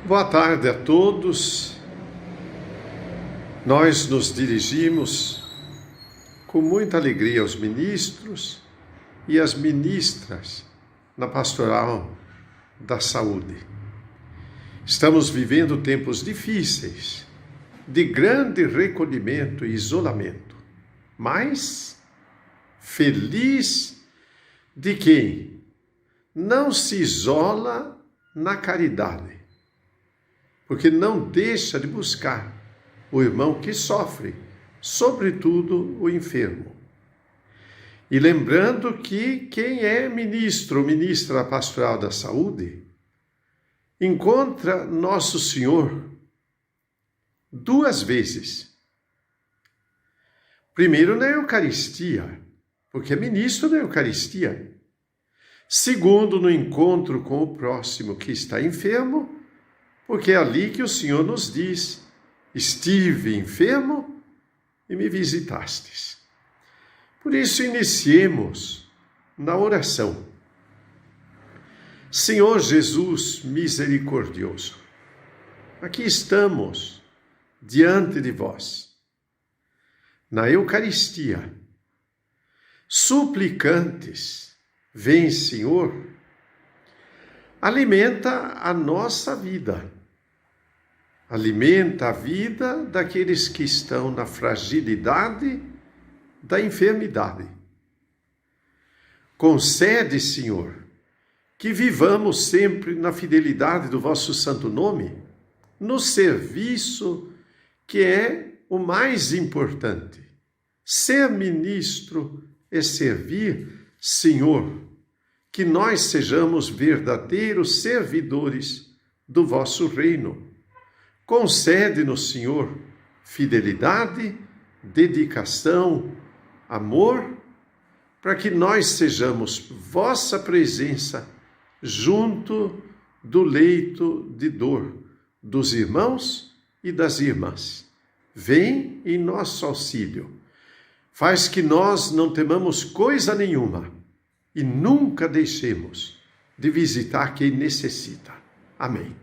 Boa tarde a todos. Nós nos dirigimos com muita alegria aos ministros e às ministras na Pastoral da Saúde. Estamos vivendo tempos difíceis, de grande recolhimento e isolamento, mas feliz de quem não se isola na caridade, porque não deixa de buscar o irmão que sofre, sobretudo o enfermo. E lembrando que quem é ministro ou ministra da Pastoral da Saúde encontra Nosso Senhor duas vezes. Primeiro na Eucaristia, porque é ministro da Eucaristia. Segundo, no encontro com o próximo que está enfermo, porque é ali que o Senhor nos diz: estive enfermo e me visitastes. Por isso, iniciemos na oração. Senhor Jesus misericordioso, aqui estamos diante de vós, na Eucaristia, suplicantes. Vem, Senhor, alimenta a nossa vida, alimenta a vida daqueles que estão na fragilidade da enfermidade. Concede, Senhor, que vivamos sempre na fidelidade do vosso santo nome, no serviço que é o mais importante. Ser ministro é servir, Senhor, que nós sejamos verdadeiros servidores do vosso reino. Concede-nos, Senhor, fidelidade, dedicação, amor, para que nós sejamos vossa presença junto do leito de dor dos irmãos e das irmãs. Vem em nosso auxílio. Faz que nós não temamos coisa nenhuma e nunca deixemos de visitar quem necessita. Amém.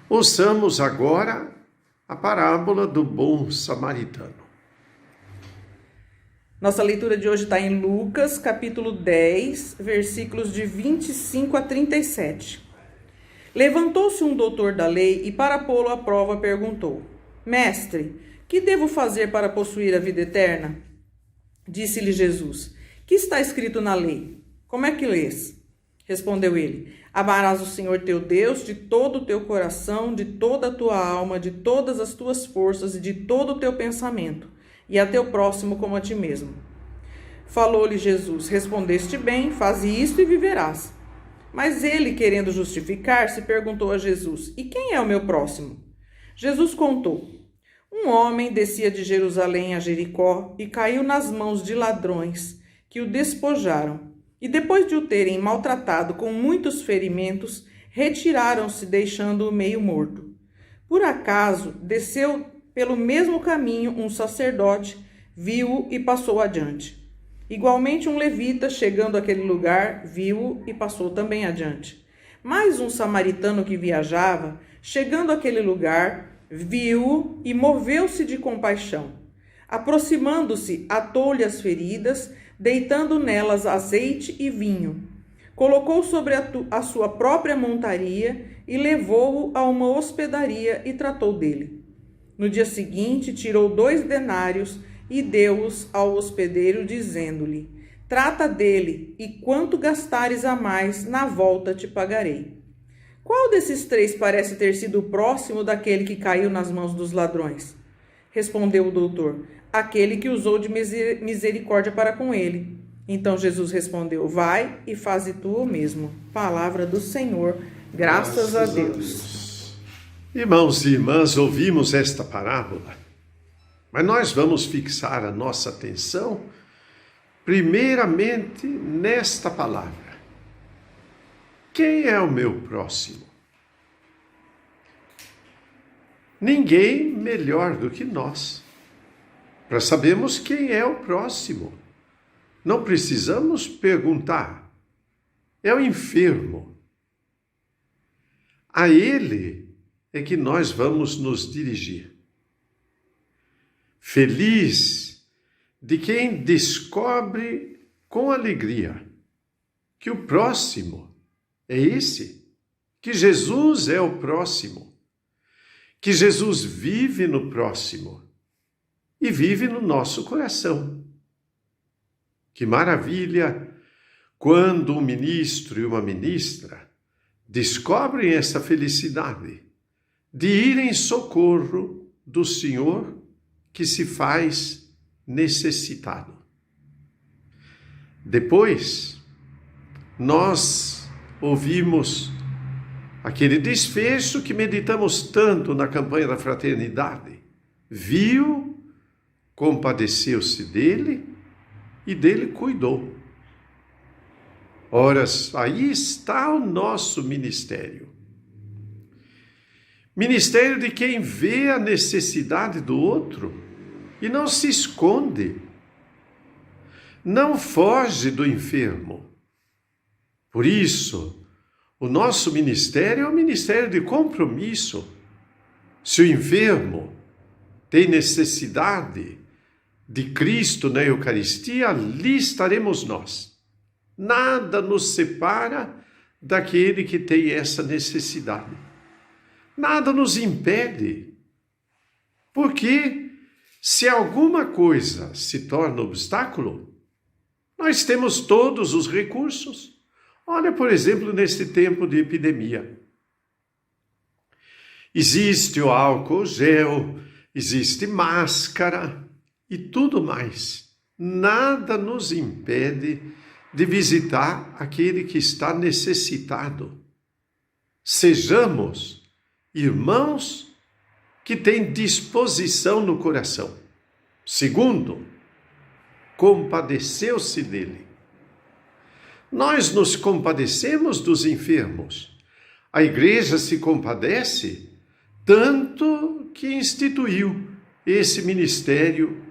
Ouçamos agora a parábola do bom samaritano. Nossa leitura de hoje está em Lucas, capítulo 10, versículos de 25 a 37. Levantou-se um doutor da lei e, para pô-lo à prova, perguntou: Mestre, que devo fazer para possuir a vida eterna? Disse-lhe Jesus: Que está escrito na lei? Como é que lês? Respondeu ele: Amarás o Senhor teu Deus de todo o teu coração, de toda a tua alma, de todas as tuas forças e de todo o teu pensamento, e a teu próximo como a ti mesmo. Falou-lhe Jesus: Respondeste bem, faze isto e viverás. Mas ele, querendo justificar-se, perguntou a Jesus: E quem é o meu próximo? Jesus contou: Um homem descia de Jerusalém a Jericó e caiu nas mãos de ladrões, que o despojaram, e depois de o terem maltratado com muitos ferimentos, retiraram-se, deixando-o meio morto. Por acaso, desceu pelo mesmo caminho um sacerdote, viu-o e passou adiante. Igualmente um levita, chegando àquele lugar, viu-o e passou também adiante. Mais um samaritano que viajava, chegando àquele lugar, viu-o e moveu-se de compaixão. Aproximando-se, atou-lhe as feridas, deitando nelas azeite e vinho. Colocou sobre a sua própria montaria e levou-o a uma hospedaria e tratou dele. No dia seguinte, tirou 2 denários e deu-os ao hospedeiro, dizendo-lhe: Trata dele, e quanto gastares a mais, na volta te pagarei. Qual desses 3 parece ter sido o próximo daquele que caiu nas mãos dos ladrões? Respondeu o doutor: Aquele que usou de misericórdia para com ele. Então Jesus respondeu: Vai e faze tu o mesmo. Palavra do Senhor. Graças a Deus. Irmãos e irmãs, ouvimos esta parábola, mas nós vamos fixar a nossa atenção primeiramente nesta palavra. Quem é o meu próximo? Ninguém melhor do que nós para sabermos quem é o próximo. Não precisamos perguntar. É o enfermo. A ele é que nós vamos nos dirigir. Feliz de quem descobre com alegria que o próximo é esse, que Jesus é o próximo, que Jesus vive no próximo e vive no nosso coração. Que maravilha quando um ministro e uma ministra descobrem essa felicidade de ir em socorro do Senhor que se faz necessitado. Depois, nós ouvimos aquele desfecho que meditamos tanto na campanha da fraternidade. Viu, compadeceu-se dele e dele cuidou. Ora, aí está o nosso ministério. Ministério de quem vê a necessidade do outro e não se esconde, não foge do enfermo. Por isso, o nosso ministério é um ministério de compromisso. Se o enfermo tem necessidade de Cristo na Eucaristia, ali estaremos nós. Nada nos separa daquele que tem essa necessidade. Nada nos impede. Porque se alguma coisa se torna obstáculo, nós temos todos os recursos. Olha, por exemplo, nesse tempo de epidemia. Existe o álcool gel, existe máscara e tudo mais. Nada nos impede de visitar aquele que está necessitado. Sejamos irmãos que têm disposição no coração. Segundo, compadeceu-se dele. Nós nos compadecemos dos enfermos. A igreja se compadece tanto que instituiu esse ministério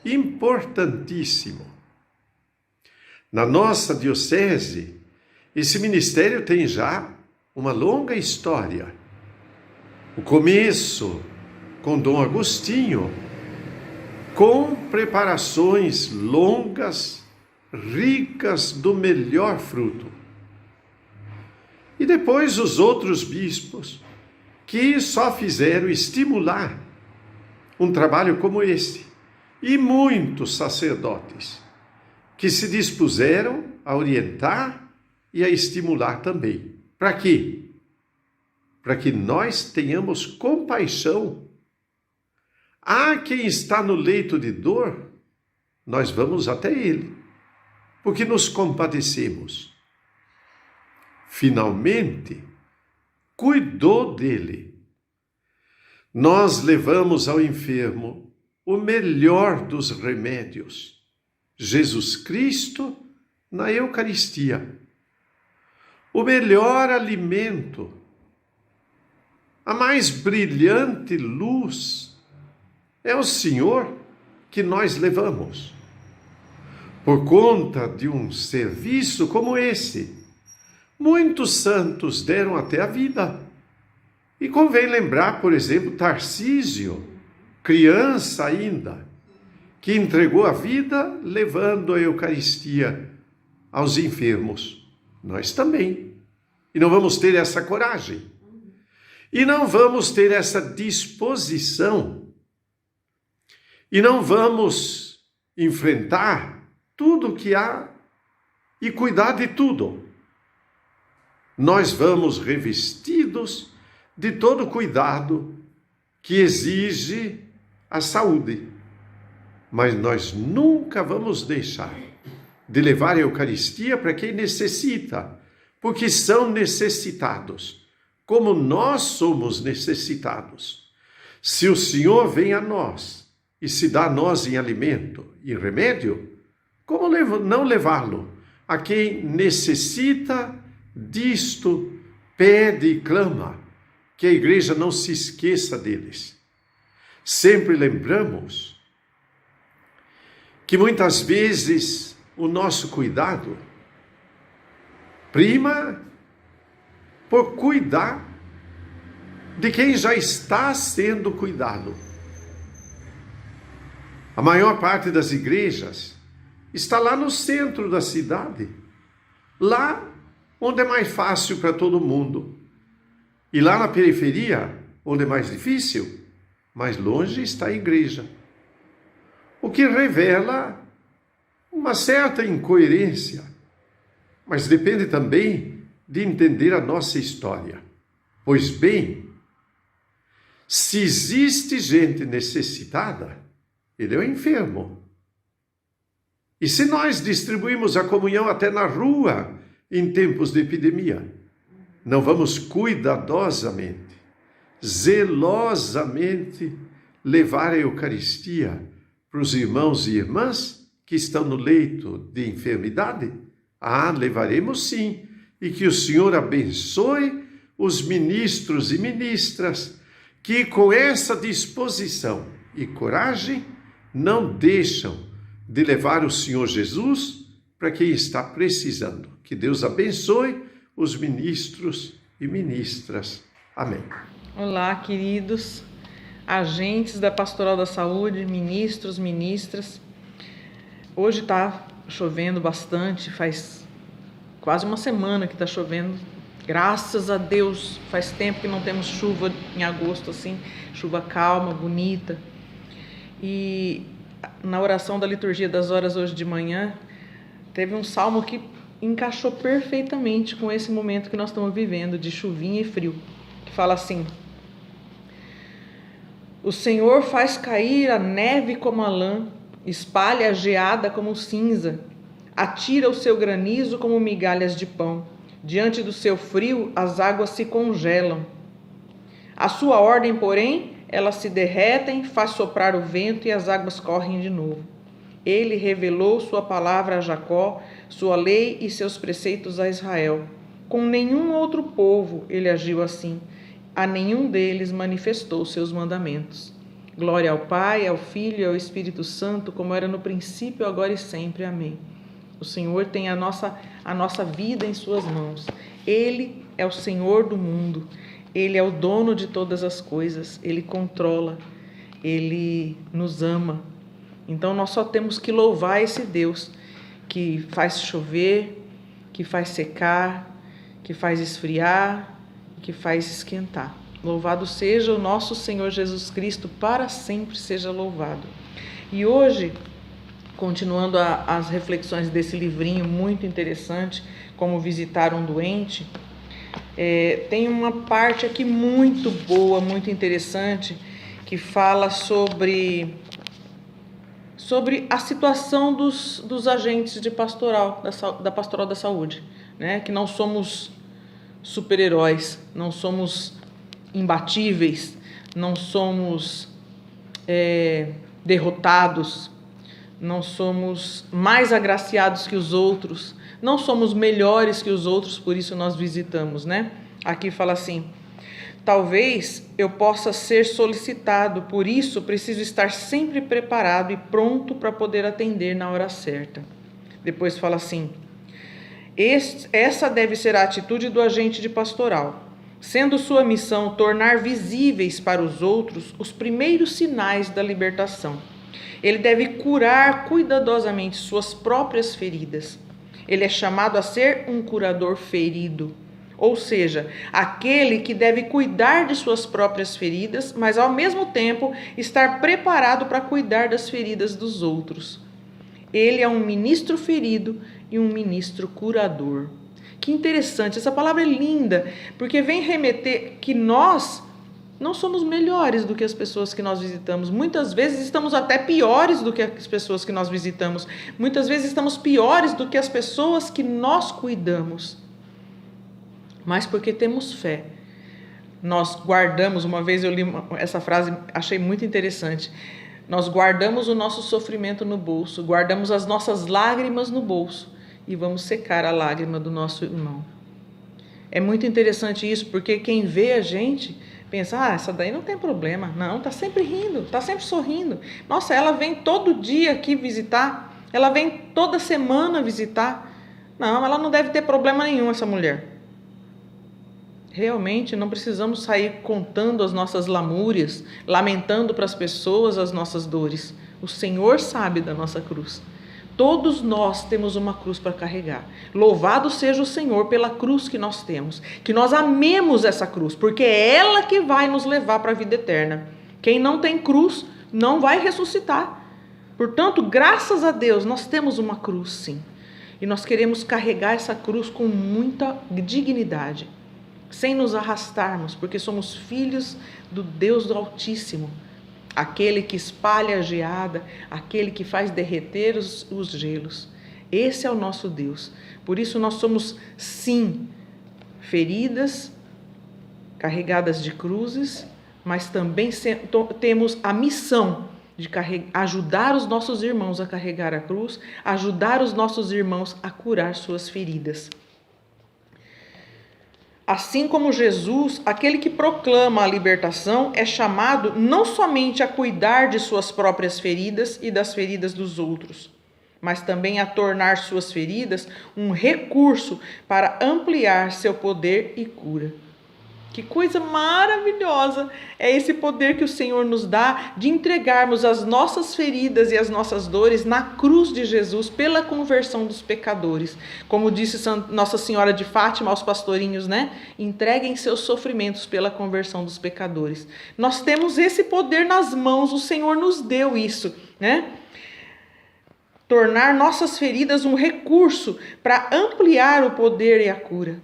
importantíssimo. Na nossa diocese, esse ministério tem já uma longa história. O começo com Dom Agostinho, com preparações longas, ricas do melhor fruto. E depois os outros bispos, que só fizeram estimular um trabalho como esse. E muitos sacerdotes, que se dispuseram a orientar e a estimular também. Para quê? Para que nós tenhamos compaixão. Há quem está no leito de dor, nós vamos até ele, porque nos compadecemos. Finalmente, cuidou dele. Nós levamos ao enfermo o melhor dos remédios, Jesus Cristo na Eucaristia. O melhor alimento, a mais brilhante luz, é o Senhor que nós levamos. Por conta de um serviço como esse, muitos santos deram até a vida. E convém lembrar, por exemplo, Tarcísio, criança ainda, que entregou a vida levando a Eucaristia aos enfermos. Nós também. E não vamos ter essa coragem. E não vamos ter essa disposição. E não vamos enfrentar tudo o que há e cuidar de tudo. Nós vamos revestidos de todo cuidado que exige a saúde. Mas nós nunca vamos deixar de levar a Eucaristia para quem necessita, porque são necessitados, como nós somos necessitados. Se o Senhor vem a nós e se dá a nós em alimento e remédio, como não levá-lo a quem necessita disto, pede e clama, que a igreja não se esqueça deles. Sempre lembramos que muitas vezes o nosso cuidado prima por cuidar de quem já está sendo cuidado. A maior parte das igrejas está lá no centro da cidade, lá onde é mais fácil para todo mundo. E lá na periferia, onde é mais difícil, mais longe está a igreja. O que revela uma certa incoerência, mas depende também de entender a nossa história. Pois bem, se existe gente necessitada, ele é o enfermo. E se nós distribuímos a comunhão até na rua em tempos de epidemia, não vamos cuidadosamente, zelosamente levar a Eucaristia para os irmãos e irmãs que estão no leito de enfermidade? Levaremos sim. E que o Senhor abençoe os ministros e ministras que com essa disposição e coragem não deixam de levar o Senhor Jesus para quem está precisando. Que Deus abençoe os ministros e ministras. Amém. Olá, queridos agentes da Pastoral da Saúde, ministros, ministras. Hoje está chovendo bastante, faz quase uma semana que está chovendo. Graças a Deus, faz tempo que não temos chuva em agosto assim, chuva calma, bonita. E na oração da liturgia das horas hoje de manhã, teve um salmo que encaixou perfeitamente com esse momento que nós estamos vivendo, de chuvinha e frio, que fala assim: o Senhor faz cair a neve como a lã, espalha a geada como cinza, atira o seu granizo como migalhas de pão. Diante do seu frio, as águas se congelam. A sua ordem, porém, elas se derretem, faz soprar o vento e as águas correm de novo. Ele revelou sua palavra a Jacó, sua lei e seus preceitos a Israel. Com nenhum outro povo ele agiu assim. A nenhum deles manifestou seus mandamentos. Glória ao Pai, ao Filho e ao Espírito Santo, como era no princípio, agora e sempre. Amém. O Senhor tem a nossa vida em suas mãos. Ele é o Senhor do mundo. Ele é o dono de todas as coisas. Ele controla. Ele nos ama. Então nós só temos que louvar esse Deus que faz chover, que faz secar, que faz esfriar, que faz esquentar. Louvado seja o nosso Senhor Jesus Cristo, para sempre seja louvado. E hoje, continuando as reflexões desse livrinho muito interessante, Como Visitar um Doente, tem uma parte aqui muito boa, muito interessante, que fala sobre a situação dos agentes de pastoral, da Pastoral da Saúde, né? Que não somos super-heróis, não somos imbatíveis, não somos derrotados, não somos mais agraciados que os outros, não somos melhores que os outros, por isso nós visitamos, né? Aqui fala assim: talvez eu possa ser solicitado, por isso preciso estar sempre preparado e pronto para poder atender na hora certa. Depois fala assim: essa deve ser a atitude do agente de pastoral, sendo sua missão tornar visíveis para os outros os primeiros sinais da libertação. Ele deve curar cuidadosamente suas próprias feridas. Ele é chamado a ser um curador ferido, ou seja, aquele que deve cuidar de suas próprias feridas, mas ao mesmo tempo estar preparado para cuidar das feridas dos outros. Ele é um ministro ferido e um ministro curador. Que interessante, essa palavra é linda, porque vem remeter que nós não somos melhores do que as pessoas que nós visitamos. Muitas vezes estamos até piores do que as pessoas que nós visitamos. Muitas vezes estamos piores do que as pessoas que nós cuidamos. Mas porque temos fé. Nós guardamos, uma vez eu li essa frase, achei muito interessante. Nós guardamos o nosso sofrimento no bolso, guardamos as nossas lágrimas no bolso e vamos secar a lágrima do nosso irmão. É muito interessante isso, porque quem vê a gente pensa: essa daí não tem problema. Não, tá sempre rindo, tá sempre sorrindo. Nossa, ela vem todo dia aqui visitar, ela vem toda semana visitar. Não, ela não deve ter problema nenhum, essa mulher. Realmente não precisamos sair contando as nossas lamúrias, lamentando para as pessoas as nossas dores. O Senhor sabe da nossa cruz. Todos nós temos uma cruz para carregar. Louvado seja o Senhor pela cruz que nós temos. Que nós amemos essa cruz, porque é ela que vai nos levar para a vida eterna. Quem não tem cruz não vai ressuscitar. Portanto, graças a Deus, nós temos uma cruz, sim. E nós queremos carregar essa cruz com muita dignidade, sem nos arrastarmos, porque somos filhos do Deus do Altíssimo. Aquele que espalha a geada, aquele que faz derreter os gelos. Esse é o nosso Deus. Por isso nós somos, sim, feridas, carregadas de cruzes, mas também temos a missão de ajudar os nossos irmãos a carregar a cruz, ajudar os nossos irmãos a curar suas feridas. Assim como Jesus, aquele que proclama a libertação é chamado não somente a cuidar de suas próprias feridas e das feridas dos outros, mas também a tornar suas feridas um recurso para ampliar seu poder e cura. Que coisa maravilhosa é esse poder que o Senhor nos dá de entregarmos as nossas feridas e as nossas dores na cruz de Jesus pela conversão dos pecadores. Como disse Nossa Senhora de Fátima aos pastorinhos, né? Entreguem seus sofrimentos pela conversão dos pecadores. Nós temos esse poder nas mãos, o Senhor nos deu isso, né? Tornar nossas feridas um recurso para ampliar o poder e a cura.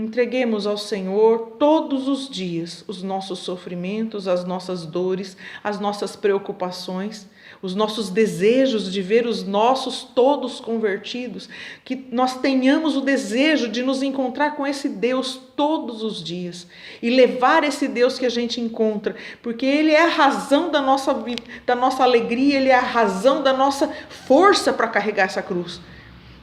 Entreguemos ao Senhor todos os dias os nossos sofrimentos, as nossas dores, as nossas preocupações, os nossos desejos de ver os nossos todos convertidos, que nós tenhamos o desejo de nos encontrar com esse Deus todos os dias e levar esse Deus que a gente encontra, porque Ele é a razão da nossa alegria, Ele é a razão da nossa força para carregar essa cruz.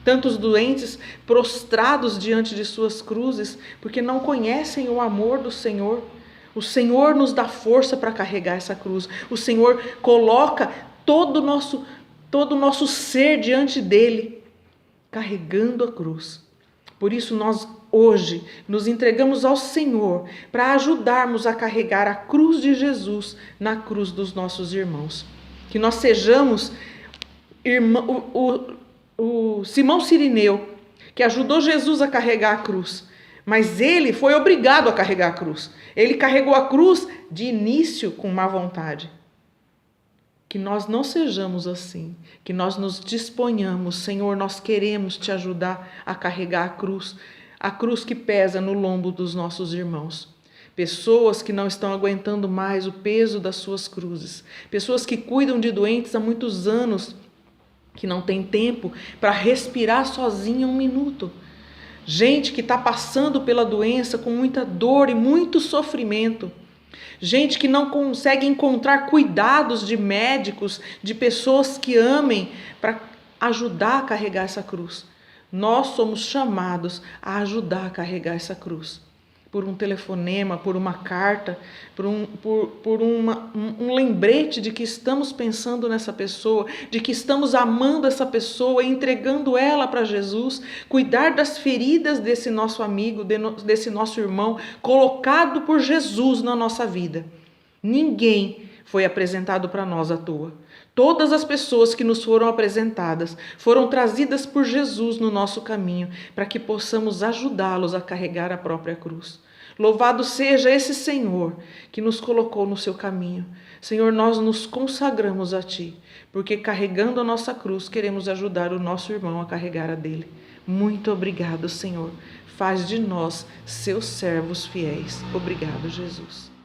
Tantos doentes prostrados diante de suas cruzes, porque não conhecem o amor do Senhor. O Senhor nos dá força para carregar essa cruz. O Senhor coloca todo o nosso ser diante dele, carregando a cruz. Por isso nós hoje nos entregamos ao Senhor para ajudarmos a carregar a cruz de Jesus na cruz dos nossos irmãos. Que nós sejamos o Simão Cirineu, que ajudou Jesus a carregar a cruz, mas ele foi obrigado a carregar a cruz. Ele carregou a cruz de início com má vontade. Que nós não sejamos assim, que nós nos disponhamos, Senhor, nós queremos te ajudar a carregar a cruz que pesa no lombo dos nossos irmãos. Pessoas que não estão aguentando mais o peso das suas cruzes, pessoas que cuidam de doentes há muitos anos, que não tem tempo para respirar sozinha um minuto. Gente que está passando pela doença com muita dor e muito sofrimento. Gente que não consegue encontrar cuidados de médicos, de pessoas que amem para ajudar a carregar essa cruz. Nós somos chamados a ajudar a carregar essa cruz. Por um telefonema, por uma carta, por um lembrete de que estamos pensando nessa pessoa, de que estamos amando essa pessoa, entregando ela para Jesus, cuidar das feridas desse nosso amigo, desse nosso irmão, colocado por Jesus na nossa vida. Ninguém foi apresentado para nós à toa. Todas as pessoas que nos foram apresentadas foram trazidas por Jesus no nosso caminho, para que possamos ajudá-los a carregar a própria cruz. Louvado seja esse Senhor que nos colocou no seu caminho. Senhor, nós nos consagramos a Ti, porque carregando a nossa cruz queremos ajudar o nosso irmão a carregar a dele. Muito obrigado, Senhor. Faz de nós seus servos fiéis. Obrigado, Jesus.